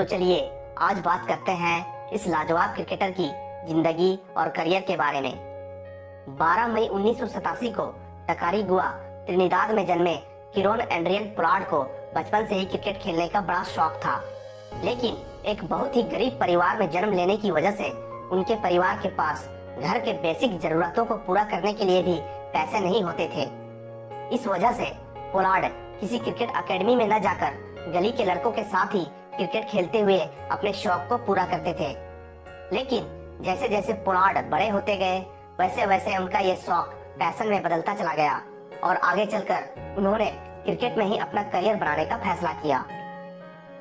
तो चलिए आज बात करते हैं इस लाजवाब क्रिकेटर की जिंदगी और करियर के बारे में। 12 मई 1987 को टकारीगुआ त्रिनिदाद में जन्मे किरोन एंड्रियन पोलार्ड को बचपन से ही क्रिकेट खेलने का बड़ा शौक था, लेकिन एक बहुत ही गरीब परिवार में जन्म लेने की वजह से उनके परिवार के पास घर के बेसिक जरूरतों को पूरा करने के लिए भी पैसे नहीं होते थे। इस वजह से पोलार्ड किसी क्रिकेट एकेडमी में न जाकर गली के लड़कों के साथ ही क्रिकेट खेलते हुए अपने शौक को पूरा करते थे। लेकिन जैसे जैसे पोलार्ड बड़े होते गए वैसे वैसे उनका ये शौक पैशन में बदलता चला गया और आगे चलकर उन्होंने क्रिकेट में ही अपना करियर बनाने का फैसला किया।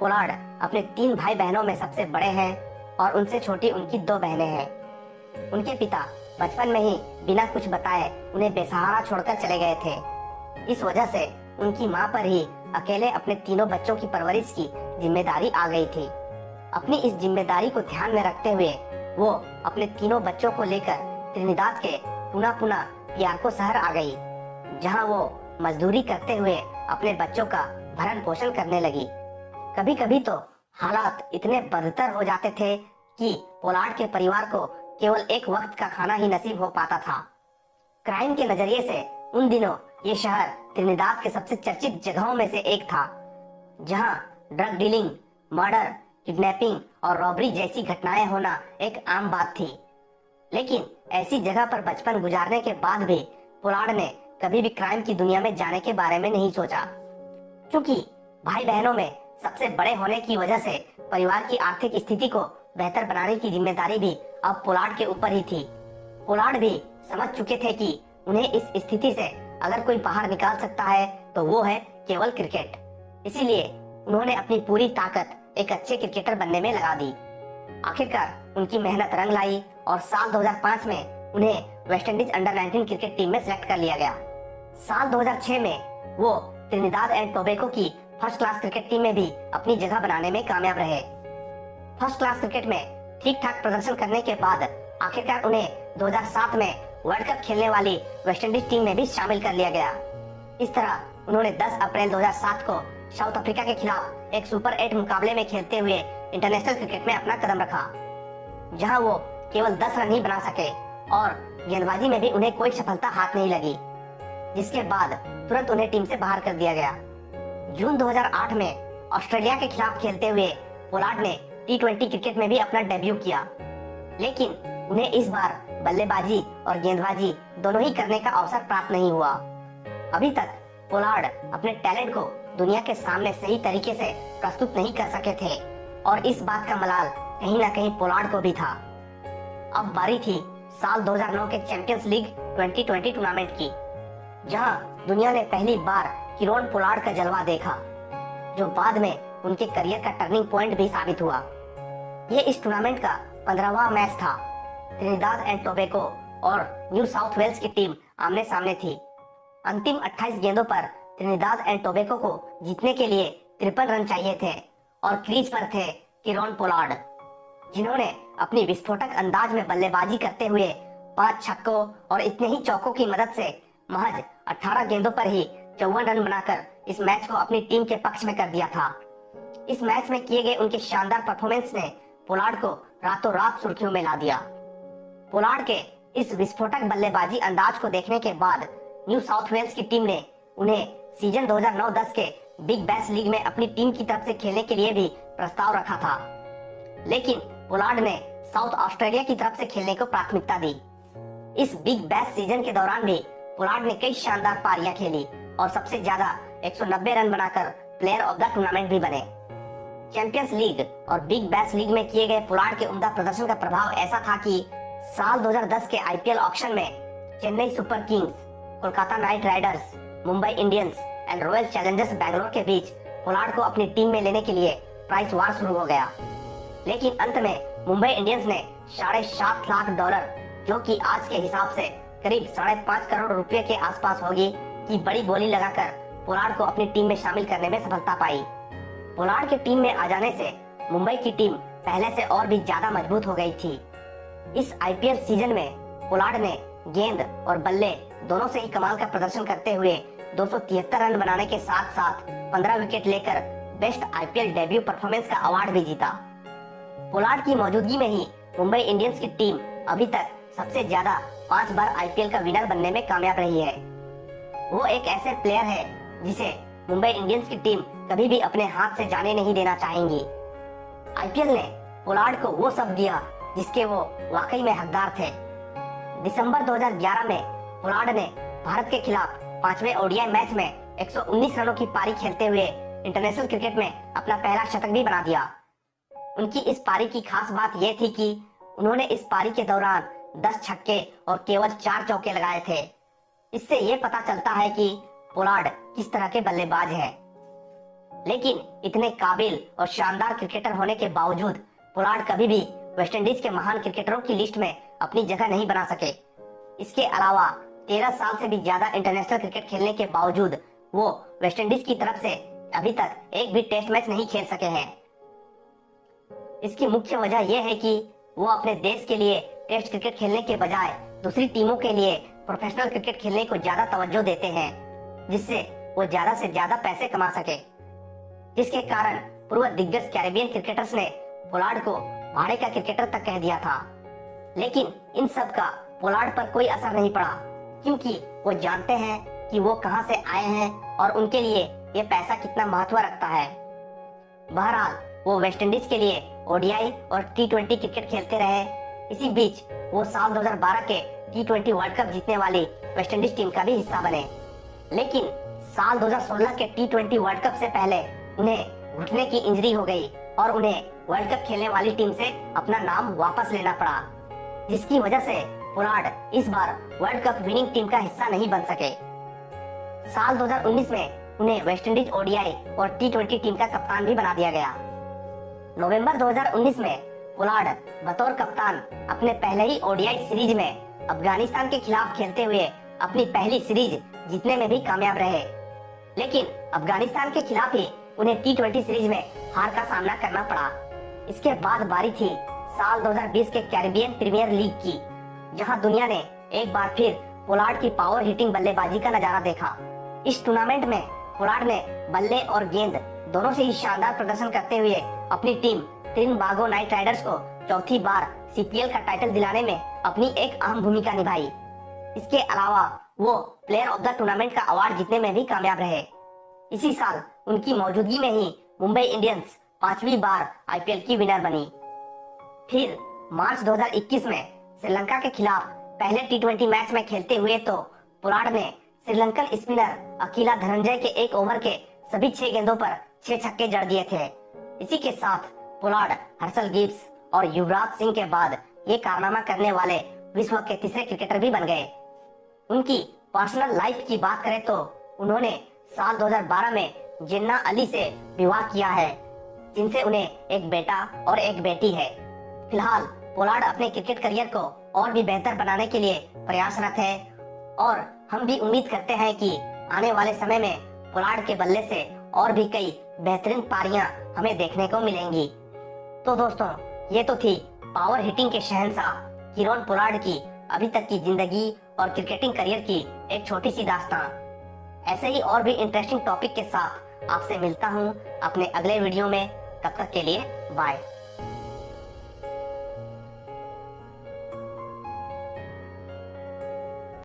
पोलार्ड अपने 3 भाई बहनों में सबसे बड़े हैं और उनसे छोटी उनकी 2 बहनें हैं। उनके पिता बचपन में ही बिना कुछ बताए उन्हें बेसहारा छोड़कर चले गए थे। इस वजह से उनकी मां पर ही अकेले अपने तीनों बच्चों की परवरिश की जिम्मेदारी आ गई थी। अपनी इस जिम्मेदारी को ध्यान में रखते हुए वो अपने तीनों बच्चों को लेकर त्रिनिदाद के पुना पियार्को शहर आ गई, जहां वो मजदूरी करते हुए अपने बच्चों का भरण पोषण करने लगी। कभी कभी तो हालात इतने बदतर हो जाते थे कि पोलार्ड के परिवार को केवल एक वक्त का खाना ही नसीब हो पाता था। क्राइम के नजरिए से उन दिनों ये शहर त्रिनिदाद के सबसे चर्चित जगहों में से एक था, जहां ड्रग डीलिंग, मर्डर, किडनैपिंग और रॉबरी जैसी घटनाएं होना एक आम बात थी। लेकिन ऐसी जगह पर बचपन गुजारने के बाद भी पोलार्ड ने कभी भी क्राइम की दुनिया में जाने के बारे में नहीं सोचा। क्योंकि भाई बहनों में सबसे बड़े होने की वजह से परिवार की आर्थिक स्थिति को बेहतर बनाने की जिम्मेदारी भी अब पोलार्ड के ऊपर ही थी। पोलार्ड भी समझ चुके थे कि उन्हें इस स्थिति से अगर कोई बाहर निकाल सकता है तो वो है केवल क्रिकेट। इसीलिए उन्होंने अपनी पूरी ताकत एक अच्छे क्रिकेटर बनने में लगा दी। आखिरकार उनकी मेहनत रंग लाई और साल 2005 में उन्हें वेस्टइंडीज अंडर 19 क्रिकेट टीम में सिलेक्ट कर लिया गया। साल 2006 में वो त्रिनिदाद एंड टोबैगो की फर्स्ट क्लास क्रिकेट टीम में भी अपनी जगह बनाने में कामयाब रहे। फर्स्ट क्लास क्रिकेट में ठीक ठाक प्रदर्शन करने के बाद आखिरकार उन्हें 2007 में वर्ल्ड कप खेलने वाली वेस्टइंडीज टीम में भी शामिल कर लिया गया। इस तरह उन्होंने 10 अप्रैल 2007 को साउथ अफ्रीका के खिलाफ एक सुपर 8 मुकाबले में खेलते हुए इंटरनेशनल क्रिकेट में अपना कदम रखा, जहां वो केवल 10 रन ही बना सके और गेंदबाजी में भी उन्हें कोई सफलता हाथ नहीं लगी, जिसके बाद तुरंत उन्हें टीम से बाहर कर दिया गया। जून 2008 में ऑस्ट्रेलिया के खिलाफ खेलते हुए पोलार्ड ने T20 क्रिकेट में भी अपना डेब्यू किया, लेकिन उन्हें इस बार बल्लेबाजी और गेंदबाजी दोनों ही करने का अवसर प्राप्त नहीं हुआ। अभी तक पोलार्ड अपने टैलेंट को दुनिया के सामने सही तरीके से प्रस्तुत नहीं कर सके थे और इस बात का मलाल कहीं ना कहीं पोलार्ड को भी था। अब बारी थी साल 2009 के चैंपियंस लीग 2020 टूर्नामेंट की, जहां दुनिया ने पहली बार किरोन पोलार्ड का जलवा देखा, जो बाद में उनके करियर का टर्निंग पॉइंट भी साबित हुआ। ये इस टूर्नामेंट का 15वां मैच था। त्रिनिदाद एंड टोबैगो और न्यू साउथ वेल्स की टीम आमने सामने थी। अंतिम 28 गेंदों पर त्रिनिदाद एंड टोबैगो को जीतने के लिए 53 रन चाहिए थे और क्रीज पर थे किरोन पोलार्ड, जिन्होंने अपनी विस्फोटक अंदाज में बल्लेबाजी करते हुए 5 छक्कों और इतने ही चौकों की मदद से महज 18 गेंदों पर ही 54 रन बनाकर इस मैच को अपनी टीम के पक्ष में कर दिया था। इस मैच में किए गए उनके शानदार परफॉर्मेंस ने पोलार्ड को रातों रात सुर्खियों में ला दिया। पोलार्ड के इस विस्फोटक बल्लेबाजी अंदाज को देखने के बाद न्यू साउथ वेल्स की टीम ने उन्हें सीजन 2009-10 के बिग बैश लीग में अपनी टीम की तरफ से खेलने के लिए भी प्रस्ताव रखा था, लेकिन पोलार्ड ने साउथ ऑस्ट्रेलिया की तरफ से खेलने को प्राथमिकता दी। इस बिग बैश सीजन के दौरान भी पोलार्ड ने कई शानदार पारियां खेली और सबसे ज्यादा 190 रन बनाकर प्लेयर ऑफ द टूर्नामेंट भी बने। चैंपियंस लीग और बिग बैश लीग में किए गए पोलार्ड के उम्दा प्रदर्शन का प्रभाव ऐसा था कि साल 2010 के आईपीएल ऑक्शन में Chennai super Kings, Kolkata night Riders, Mumbai Indians and royal Challengers Bangalore के बीच पोलार्ड को अपनी टीम में लेने के लिए प्राइस वार शुरू हो गया। लेकिन अंत में मुंबई इंडियंस ने $7.5 लाख, जो कि आज के हिसाब से करीब 5.5 करोड़ रुपए के आसपास होगी, की बड़ी बोली लगाकर पोलार्ड को अपनी टीम में शामिल करने में सफलता पाई। पोलार्ड के टीम में आ जाने से मुंबई की टीम पहले से और भी ज्यादा मजबूत हो गई थी। इस आईपीएल सीजन में पोलार्ड ने गेंद और बल्ले दोनों से ही कमाल का प्रदर्शन करते हुए 273 रन बनाने के साथ साथ 15 विकेट लेकर बेस्ट आईपीएल डेब्यू परफॉर्मेंस का अवार्ड भी जीता। पोलार्ड की मौजूदगी में ही मुंबई इंडियंस की टीम अभी तक सबसे ज्यादा 5 बार आईपीएल का विनर बनने में कामयाब रही है। वो एक ऐसे प्लेयर है जिसे मुंबई इंडियंस की टीम कभी भी अपने हाथ से जाने नहीं देना चाहेंगी। आईपीएल ने पोलार्ड को वो सब दिया जिसके वो वाकई में हकदार थे। दिसंबर 2011 में पोलार्ड ने भारत के खिलाफ 5वें ओडीआई मैच में 119 रनों की पारी खेलते हुए इंटरनेशनल क्रिकेट में अपना पहला शतक भी बना दिया। उनकी इस पारी की खास बात यह थी कि उन्होंने इस पारी के दौरान 10 छक्के और केवल 4 चौके लगाए थे। इससे ये पता चलता है कि पोलार्ड किस तरह के बल्लेबाज हैं। लेकिन इतने काबिल और शानदार क्रिकेटर होने के बावजूद पोलार्ड कभी भी वेस्टइंडीज के महान क्रिकेटरों की लिस्ट में अपनी जगह नहीं बना सके। इसके अलावा 13 साल से भी ज्यादा इंटरनेशनल क्रिकेट खेलने के बावजूद वो वेस्टइंडीज की तरफ से अभी तक एक भी टेस्ट मैच नहीं खेल सके हैं। इसकी मुख्य वजह यह है कि वो अपने देश के लिए टेस्ट क्रिकेट खेलने के बजाय दूसरी टीमों के लिए प्रोफेशनल क्रिकेट खेलने को ज्यादा तवज्जो देते हैं, जिससे वो ज्यादा से ज्यादा पैसे कमा सके। जिसके कारण पूर्व दिग्गज कैरेबियन क्रिकेटर्स ने पोलार्ड को भाड़े का क्रिकेटर तक कह दिया था। लेकिन इन सब का पोलार्ड पर कोई असर नहीं पड़ा, क्योंकि वो जानते हैं कि वो कहां से आए हैं और उनके लिए ये पैसा कितना महत्व रखता है। बहरहाल वो वेस्टइंडीज के लिए ओडीआई और टी20 क्रिकेट खेलते रहे। इसी बीच वो साल 2012 के टी20 वर्ल्ड कप जीतने वाली वेस्टइंडीज टीम का भी हिस्सा बने। लेकिन साल 2016 के टी20 वर्ल्ड कप से पहले उन्हें घुटने की इंजरी हो गई और उन्हें वर्ल्ड कप खेलने वाली टीम से अपना नाम वापस लेना पड़ा, जिसकी वजह से पोलार्ड इस बार वर्ल्ड कप विनिंग टीम का हिस्सा नहीं बन सके। साल 2019 में उन्हें वेस्टइंडीज ओडीआई और टी20 टीम का कप्तान भी बना दिया गया। नवंबर 2019 में पोलार्ड बतौर कप्तान अपने पहले ही ओडीआई सीरीज में अफगानिस्तान के खिलाफ खेलते हुए अपनी पहली सीरीज जीतने में भी कामयाब रहे। लेकिन अफगानिस्तान के खिलाफ ही उन्हें टी20 सीरीज में हार का सामना करना पड़ा। इसके बाद बारी थी साल 2020 के कैरेबियन प्रीमियर लीग की, जहां दुनिया ने एक बार फिर पोलार्ड की पावर हिटिंग बल्लेबाजी का नजारा देखा। इस टूर्नामेंट में पोलार्ड ने बल्ले और गेंद दोनों से ही शानदार प्रदर्शन करते हुए अपनी टीम त्रिनबागो नाइट राइडर्स को चौथी बार सीपीएल का टाइटल दिलाने में अपनी एक अहम भूमिका निभाई। इसके अलावा वो प्लेयर ऑफ द टूर्नामेंट का अवार्ड जीतने में भी कामयाब रहे। इसी साल उनकी मौजूदगी में ही मुंबई इंडियंस 5वीं बार आईपीएल की विनर बनी। फिर मार्च 2021 में श्रीलंका के खिलाफ पहले टी20 मैच में खेलते हुए तो पोलार्ड ने श्रीलंकन स्पिनर अकीला धनंजय के एक ओवर के सभी 6 गेंदों पर 6 छक्के जड़ दिए थे। इसी के साथ पोलार्ड हर्षल गिब्स और युवराज सिंह के बाद ये कारनामा करने वाले विश्व के तीसरे क्रिकेटर भी बन गए। उनकी पर्सनल लाइफ की बात करें तो उन्होंने साल 2012 में जिन्ना अली से विवाह किया है, जिनसे उन्हें एक बेटा और एक बेटी है। फिलहाल पोलार्ड अपने क्रिकेट करियर को और भी बेहतर बनाने के लिए प्रयासरत है और हम भी उम्मीद करते हैं कि आने वाले समय में पोलार्ड के बल्ले से और भी कई बेहतरीन पारियां हमें देखने को मिलेंगी। तो दोस्तों, ये तो थी पावर हिटिंग के शहंशाह कीरोन पोलार्ड की अभी तक की जिंदगी और क्रिकेटिंग करियर की एक छोटी सी दास्तान। ऐसे ही और भी इंटरेस्टिंग टॉपिक के साथ आपसे मिलता हूँ अपने अगले वीडियो में। तब तक के लिए बाय।